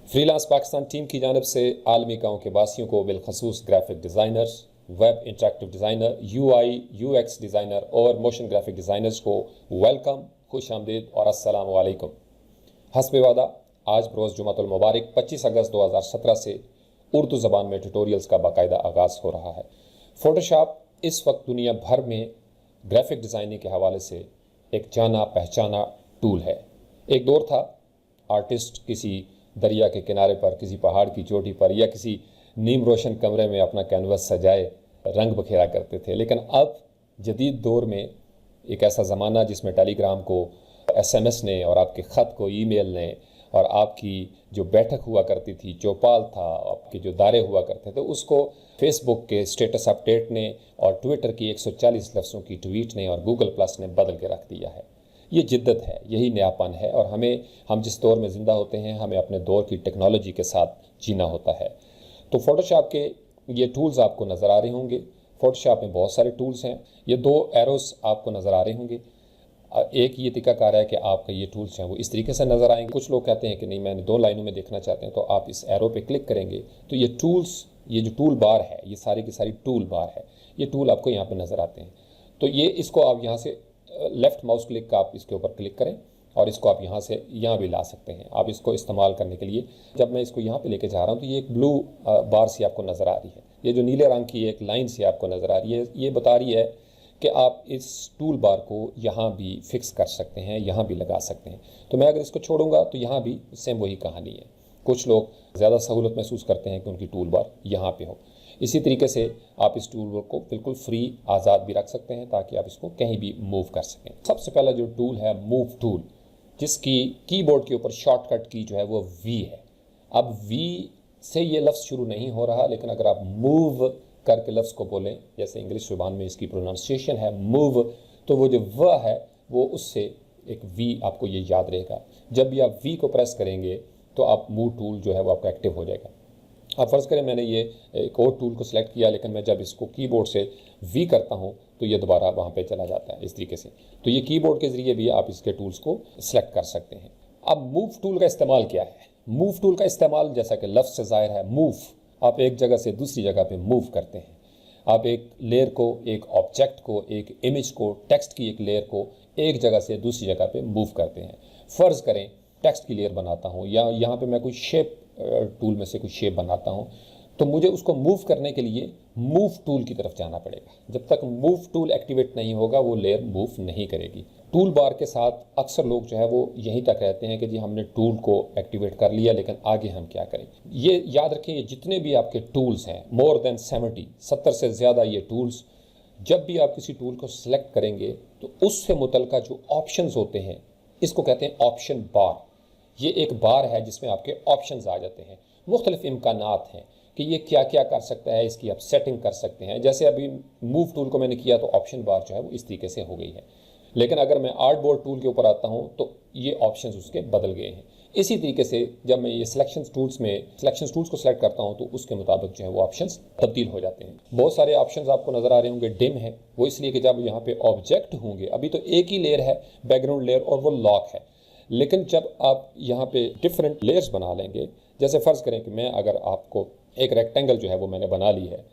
Freelance Pakistan team की जानिब से आलमी गाँव के वासियों को बिलखसूस graphic designers, web interactive designer, UI UX designer और मोशन ग्राफिक डिज़ाइनर्स को वेलकम, खुश आमदीद और अस्सलाम वालेकुम। हस्बे वादा आज बरोज़ जुमातुल मुबारक 25 अगस्त 2017 से उर्दू ज़बान में ट्यूटोरियल्स का बाकायदा आगाज़ हो रहा है। फ़ोटोशॉप इस वक्त दुनिया भर में ग्राफिक डिज़ाइनिंग के हवाले से एक जाना पहचाना टूल है। एक दौर था आर्टिस्ट किसी दरिया के किनारे पर, किसी पहाड़ की चोटी पर या किसी नीम रोशन कमरे में अपना कैनवस सजाए रंग बखेरा करते थे, लेकिन अब जदीद दौर में एक ऐसा ज़माना जिसमें टेलीग्राम को एसएमएस ने और आपके ख़त को ईमेल ने और आपकी जो बैठक हुआ करती थी, चौपाल था, आपके जो दायरे हुआ करते थे, उसको फेसबुक के स्टेटस अपडेट ने और ट्विटर की 140 लफ्ज़ों की ट्वीट ने और गूगल प्लस ने बदल के रख दिया है। ये जिद्दत है, यही नयापन है और हम जिस दौर में ज़िंदा होते हैं हमें अपने दौर की टेक्नोलॉजी के साथ जीना होता है। तो फ़ोटोशॉप के ये टूल्स आपको नज़र आ रहे होंगे। फ़ोटोशॉप में बहुत सारे टूल्स हैं। ये दो एरोस आपको नज़र आ रहे होंगे। एक ये तरीक़ाकार है कि आपका ये टूल्स हैं वो इस तरीके से नज़र आएंगे। कुछ लोग कहते हैं कि नहीं, मैंने 2 लाइनों में देखना चाहते हैं, तो आप इस एरो पे क्लिक करेंगे तो ये टूल्स, ये जो टूल बार है, ये सारी की सारी टूल बार है, ये टूल आपको यहाँ पे नज़र आते हैं। तो ये इसको आप यहाँ से लेफ़्ट माउस क्लिक का आप इसके ऊपर क्लिक करें और इसको आप यहाँ से यहाँ भी ला सकते हैं। आप इसको इस्तेमाल करने के लिए जब मैं इसको यहाँ पे लेके जा रहा हूँ तो ये एक ब्लू बार सी आपको नज़र आ रही है। ये जो नीले रंग की एक लाइन सी आपको नज़र आ रही है, ये बता रही है कि आप इस टूल बार को यहाँ भी फिक्स कर सकते हैं, यहाँ भी लगा सकते हैं। तो मैं अगर इसको छोड़ूंगा तो यहाँ भी सेम वही कहानी है। कुछ लोग ज़्यादा सहूलत महसूस करते हैं कि उनकी टूल बार यहाँ पे हो। इसी तरीके से आप इस टूल को बिल्कुल फ्री आज़ाद भी रख सकते हैं ताकि आप इसको कहीं भी मूव कर सकें। सबसे पहला जो टूल है मूव टूल, जिसकी कीबोर्ड के ऊपर शॉर्टकट की जो है वो वी है। अब वी से ये लफ्ज़ शुरू नहीं हो रहा, लेकिन अगर आप मूव करके लफ्ज़ को बोलें, जैसे इंग्लिश ज़ुबान में इसकी प्रोनाउंसिएशन है मूव, तो वो जो व है वो उससे एक वी आपको ये याद रहेगा। जब भी आप वी को प्रेस करेंगे तो आप मूव टूल जो है वो आपका एक्टिव हो जाएगा। अब फ़र्ज़ करें मैंने ये एक और टूल को सिलेक्ट किया, लेकिन मैं जब इसको कीबोर्ड से वी करता हूँ तो ये दोबारा वहाँ पे चला जाता है इस तरीके से। तो ये कीबोर्ड के ज़रिए भी आप इसके टूल्स को सिलेक्ट कर सकते हैं। अब मूव टूल का इस्तेमाल क्या है? मूव टूल का इस्तेमाल जैसा कि लफ्ज़ से ज़ाहिर है, मूव, आप एक जगह से दूसरी जगह पे मूव करते हैं। आप एक लेयर को, एक ऑब्जेक्ट को, एक इमेज को, टेक्स्ट की एक लेयर को एक जगह से दूसरी जगह पे मूव करते हैं। फ़र्ज़ करें टेक्स्ट की लेयर बनाता हूँ या यहाँ पे मैं कोई शेप टूल में से कुछ शेप बनाता हूँ, तो मुझे उसको मूव करने के लिए मूव टूल की तरफ जाना पड़ेगा। जब तक मूव टूल एक्टिवेट नहीं होगा वो लेयर मूव नहीं करेगी। टूल बार के साथ अक्सर लोग जो है वो यहीं तक रहते हैं कि जी हमने टूल को एक्टिवेट कर लिया, लेकिन आगे हम क्या करें। ये याद रखें, ये जितने भी आपके टूल्स हैं, मोर देन 70 से ज़्यादा ये टूल्स, जब भी आप किसी टूल को सिलेक्ट करेंगे तो उससे मुतल्लिका जो ऑप्शंस होते हैं, इसको कहते हैं ऑप्शन बार। ये एक बार है जिसमें आपके ऑप्शंस आ जाते हैं, मुख्तलिफ इम्कानात हैं कि ये क्या क्या कर सकता है, इसकी आप सेटिंग कर सकते हैं। जैसे अभी मूव टूल को मैंने किया तो ऑप्शन बार जो है वो इस तरीके से हो गई है, लेकिन अगर मैं आर्ट बोर्ड टूल के ऊपर आता हूँ तो ये ऑप्शंस उसके बदल गए हैं। इसी तरीके से जब मैं ये सिलेक्शन टूल्स को सिलेक्ट करता हूँ तो उसके मुताबिक जो है वो ऑप्शंस तब्दील हो जाते हैं। बहुत सारे ऑप्शंस आपको नज़र आ रहे होंगे। डिम है, वो इसलिए कि जब यहाँ पे ऑब्जेक्ट होंगे, अभी तो एक ही लेयर है बैकग्राउंड लेयर और वो लॉक है, लेकिन जब आप यहाँ पे डिफरेंट लेयर्स बना लेंगे, जैसे फ़र्ज़ करें कि मैं अगर आपको एक रेक्टेंगल जो है वो मैंने बना ली है,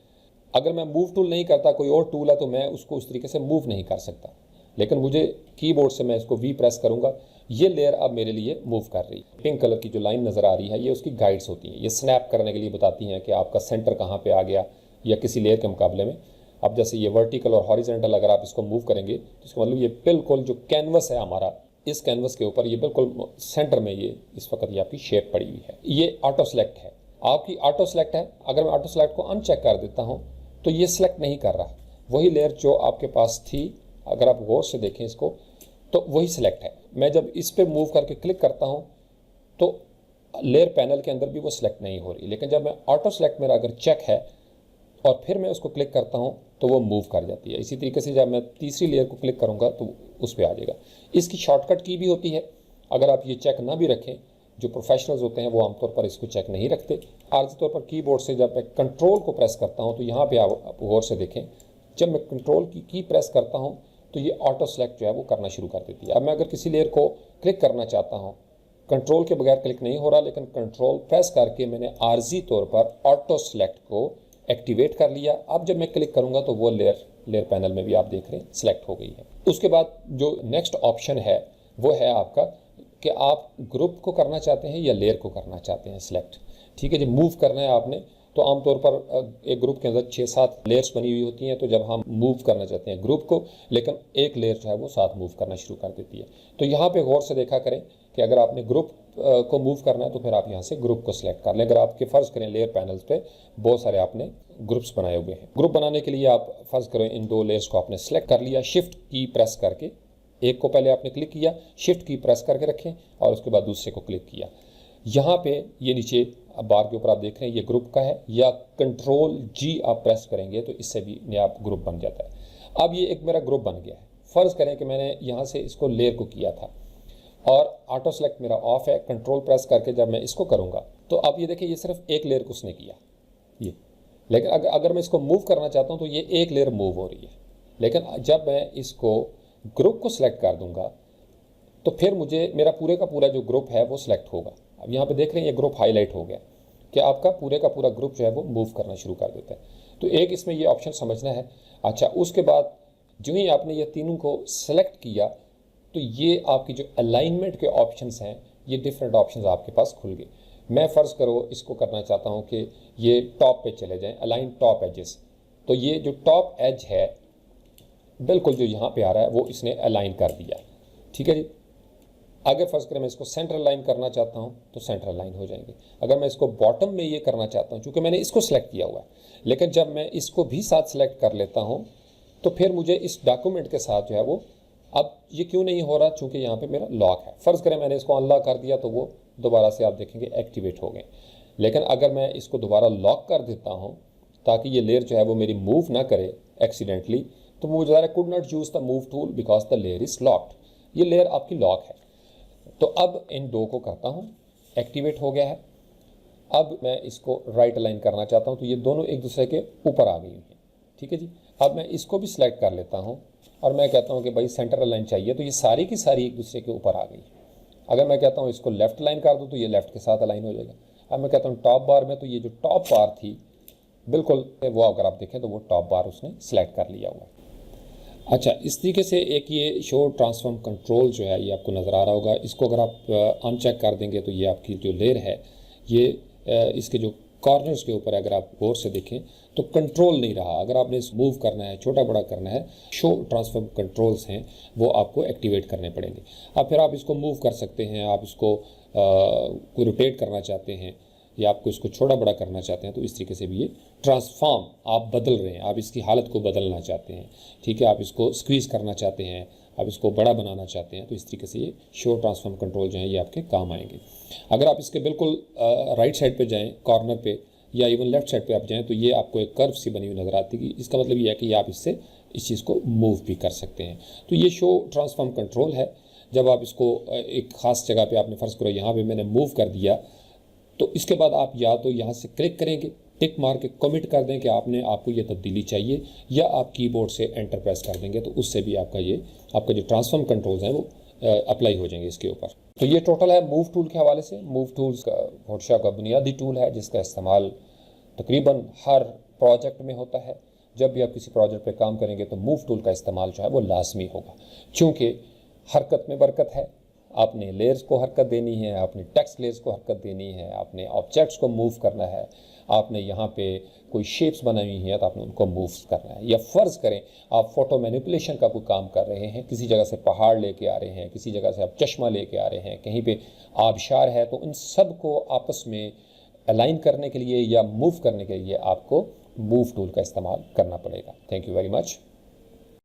अगर मैं मूव टूल नहीं करता, कोई और टूल है, तो मैं उसको उस तरीके से मूव नहीं कर सकता, लेकिन मुझे कीबोर्ड से मैं इसको वी प्रेस करूँगा, ये लेयर अब मेरे लिए मूव कर रही है। पिंक कलर की जो लाइन नज़र आ रही है ये उसकी गाइड्स होती हैं, ये स्नैप करने के लिए बताती हैं कि आपका सेंटर कहाँ पर आ गया या किसी लेयर के मुकाबले में। अब जैसे ये वर्टिकल और हॉरिजेंटल अगर आप इसको मूव करेंगे तो इसका मतलब ये बिल्कुल जो कैनवस है हमारा, इस कैनवस के ऊपर ये बिल्कुल सेंटर में ये इस वक्त ये आपकी शेप पड़ी हुई है। ये ऑटो सेलेक्ट है, आपकी ऑटो सेलेक्ट है। अगर मैं ऑटो सेलेक्ट को अनचेक कर देता हूँ तो ये सिलेक्ट नहीं कर रहा, वही लेयर जो आपके पास थी, अगर आप गौर से देखें इसको तो वही सिलेक्ट है। मैं जब इस पर मूव करके क्लिक करता हूँ तो लेयर पैनल के अंदर भी वो सिलेक्ट नहीं हो रही, लेकिन जब मैं ऑटो सेलेक्ट मेरा अगर चेक है और फिर मैं उसको क्लिक करता हूँ तो वो मूव कर जाती है। इसी तरीके से जब मैं तीसरी लेयर को क्लिक करूँगा तो उस पर आ जाएगा। इसकी शॉर्टकट की भी होती है, अगर आप ये चेक ना भी रखें, जो प्रोफेशनल्स होते हैं वो आमतौर पर इसको चेक नहीं रखते। आर्जी तौर पर कीबोर्ड से जब मैं कंट्रोल को प्रेस करता हूँ तो यहाँ पे आप गौर से देखें, जब मैं कंट्रोल की प्रेस करता हूँ तो ये ऑटो सेलेक्ट जो है वो करना शुरू कर देती है। अब मैं अगर किसी लेयर को क्लिक करना चाहता हूँ कंट्रोल के बगैर क्लिक नहीं हो रहा, लेकिन कंट्रोल प्रेस करके मैंने आर्जी तौर पर ऑटो सेलेक्ट को एक्टिवेट कर लिया। अब जब मैं क्लिक करूंगा तो वो लेयर पैनल में भी आप देख रहे हैं सिलेक्ट हो गई है। उसके बाद जो नेक्स्ट ऑप्शन है वो है आपका कि आप ग्रुप को करना चाहते हैं या लेयर को करना चाहते हैं सिलेक्ट। ठीक है जी, मूव करना है आपने, तो आमतौर पर एक ग्रुप के अंदर 6-7 लेयर्स बनी हुई होती हैं, तो जब हम मूव करना चाहते हैं ग्रुप को, लेकिन एक लेयर जो है वो साथ मूव करना शुरू कर देती है। तो यहाँ पे गौर से देखा करें कि अगर आपने ग्रुप को मूव करना है तो फिर आप यहाँ से ग्रुप को सिलेक्ट कर लें। अगर आपके फ़र्ज़ करें लेयर पैनल्स पे बहुत सारे आपने ग्रुप्स बनाए हुए हैं, ग्रुप बनाने के लिए आप फ़र्ज़ करें इन 2 लेयर्स को आपने सेलेक्ट कर लिया, शिफ्ट की प्रेस करके एक को पहले आपने क्लिक किया, शिफ्ट की प्रेस करके रखें और उसके बाद दूसरे को क्लिक किया। यहाँ पे ये नीचे बार के ऊपर आप देख रहे हैं ये ग्रुप का है, या कंट्रोल जी आप प्रेस करेंगे तो इससे भी नया ग्रुप बन जाता है। अब ये एक मेरा ग्रुप बन गया है। फ़र्ज़ करें कि मैंने यहाँ से इसको लेयर को किया था और ऑटो सेलेक्ट मेरा ऑफ है, कंट्रोल प्रेस करके जब मैं इसको करूँगा तो अब ये देखिए ये सिर्फ एक लेयर को उसने किया ये, लेकिन अगर मैं इसको मूव करना चाहता हूँ तो ये एक लेयर मूव हो रही है। लेकिन जब मैं इसको ग्रुप को सिलेक्ट कर दूंगा तो फिर मुझे मेरा पूरे का पूरा जो ग्रुप है वो सिलेक्ट होगा। अब यहाँ पे देख रहे हैं ये ग्रुप हाईलाइट हो गया कि आपका पूरे का पूरा ग्रुप जो है वो मूव करना शुरू कर देता है। तो एक इसमें ये ऑप्शन समझना है। अच्छा, उसके बाद जो ही आपने ये तीनों को सिलेक्ट किया तो ये आपकी जो अलाइनमेंट के ऑप्शंस हैं ये डिफरेंट ऑप्शंस आपके पास खुल गए। मैं फ़र्ज़ करो इसको करना चाहता हूँ कि ये टॉप पे चले जाएँ, अलाइन टॉप एजेस। तो ये जो टॉप एज है बिल्कुल जो यहाँ पे आ रहा है वो इसने अलाइन कर दिया। ठीक है जी, अगर फ़र्ज़ करें मैं इसको सेंटर अलाइन करना चाहता हूँ तो सेंटर अलाइन हो जाएंगे। अगर मैं इसको बॉटम में ये करना चाहता हूँ, चूँकि मैंने इसको सिलेक्ट किया हुआ है, लेकिन जब मैं इसको भी साथ सिलेक्ट कर लेता हूँ तो फिर मुझे इस डॉक्यूमेंट के साथ जो है वो, अब ये क्यों नहीं हो रहा, चूँकि यहाँ पे मेरा लॉक है। फ़र्ज़ करें मैंने इसको अनलॉक कर दिया तो वो दोबारा से आप देखेंगे एक्टिवेट हो गए। लेकिन अगर मैं इसको दोबारा लॉक कर देता हूँ ताकि ये लेयर जो है वो मेरी मूव ना करे एक्सीडेंटली, तो मुझे ज़रा could not use the move tool because the layer is locked. ये लेयर आपकी लॉक है। तो अब इन 2 को करता हूँ, एक्टिवेट हो गया है। अब मैं इसको राइट अलाइन करना चाहता हूँ तो ये दोनों एक दूसरे के ऊपर आ गई हैं। ठीक है जी, अब मैं इसको भी सिलेक्ट कर लेता हूँ और मैं कहता हूँ कि भाई सेंटर अलाइन चाहिए, तो ये सारी की सारी एक दूसरे के ऊपर आ गई। अगर मैं कहता हूँ इसको लेफ्ट अलाइन कर दूँ तो ये लेफ्ट के साथ अलाइन हो जाएगा। अब मैं कहता हूँ टॉप बार में, तो ये जो टॉप बार थी बिल्कुल वो अगर आप देखें तो वो टॉप बार उसने सिलेक्ट कर लिया हुआ। अच्छा, इस तरीके से एक ये शो ट्रांसफॉर्म कंट्रोल जो है ये आपको नज़र आ रहा होगा। इसको अगर आप अनचेक कर देंगे तो ये आपकी जो लेयर है ये इसके जो कॉर्नर्स के ऊपर अगर आप गौर से देखें तो कंट्रोल नहीं रहा। अगर आपने इस मूव करना है, छोटा बड़ा करना है, शो ट्रांसफॉर्म कंट्रोल्स हैं वो आपको एक्टिवेट करने पड़ेंगे। अब फिर आप इसको मूव कर सकते हैं, आप इसको कोई रोटेट करना चाहते हैं या आपको इसको छोटा बड़ा करना चाहते हैं, तो इस तरीके से भी ये ट्रांसफॉर्म आप बदल रहे हैं, आप इसकी हालत को बदलना चाहते हैं। ठीक है, आप इसको स्क्वीज़ करना चाहते हैं, आप इसको बड़ा बनाना चाहते हैं, तो इस तरीके से ये शो ट्रांसफॉर्म कंट्रोल जो है ये आपके काम आएंगे। अगर आप इसके बिल्कुल राइट साइड पे जाएं, कॉर्नर पे या इवन लेफ्ट साइड पे आप जाएं, तो ये आपको एक कर्व सी बनी हुई नज़र आती है। इसका मतलब ये है कि आप इससे इस चीज़ को मूव भी कर सकते हैं। तो ये शो ट्रांसफॉर्म कंट्रोल है। जब आप इसको एक ख़ास जगह पर आपने फ़र्ज़ करो यहाँ पर मैंने मूव कर दिया, तो इसके बाद आप या तो यहाँ से क्लिक करेंगे, टिक मार के कमिट कर दें कि आपको ये तब्दीली चाहिए, या आप कीबोर्ड से एंटर प्रेस कर देंगे, तो उससे भी आपका जो ट्रांसफॉर्म कंट्रोल्स हैं वो अप्लाई हो जाएंगे इसके ऊपर। तो ये टोटल है मूव टूल के हवाले से। मूव टूल्स का फोटोशॉप का बुनियादी टूल है जिसका इस्तेमाल तकरीबन हर प्रोजेक्ट में होता है। जब भी आप किसी प्रोजेक्ट पे काम करेंगे तो मूव टूल का इस्तेमाल जो है वो लाजमी होगा, चूँकि हरकत में बरकत है। आपने लेयर्स को हरकत देनी है, आपने टेक्स्ट लेयर्स को हरकत देनी है, आपने ऑब्जेक्ट्स को मूव करना है, आपने यहाँ पे कोई शेप्स बनाई हुई हैं तो आपने उनको मूव करना है। या फ़र्ज़ करें आप फ़ोटो मैनिपुलेशन का कोई काम कर रहे हैं, किसी जगह से पहाड़ लेके आ रहे हैं, किसी जगह से आप चश्मा लेके आ रहे हैं, कहीं पे आबशार है, तो इन सब को आपस में अलाइन करने के लिए या मूव करने के लिए आपको मूव टूल का इस्तेमाल करना पड़ेगा। Thank you very much.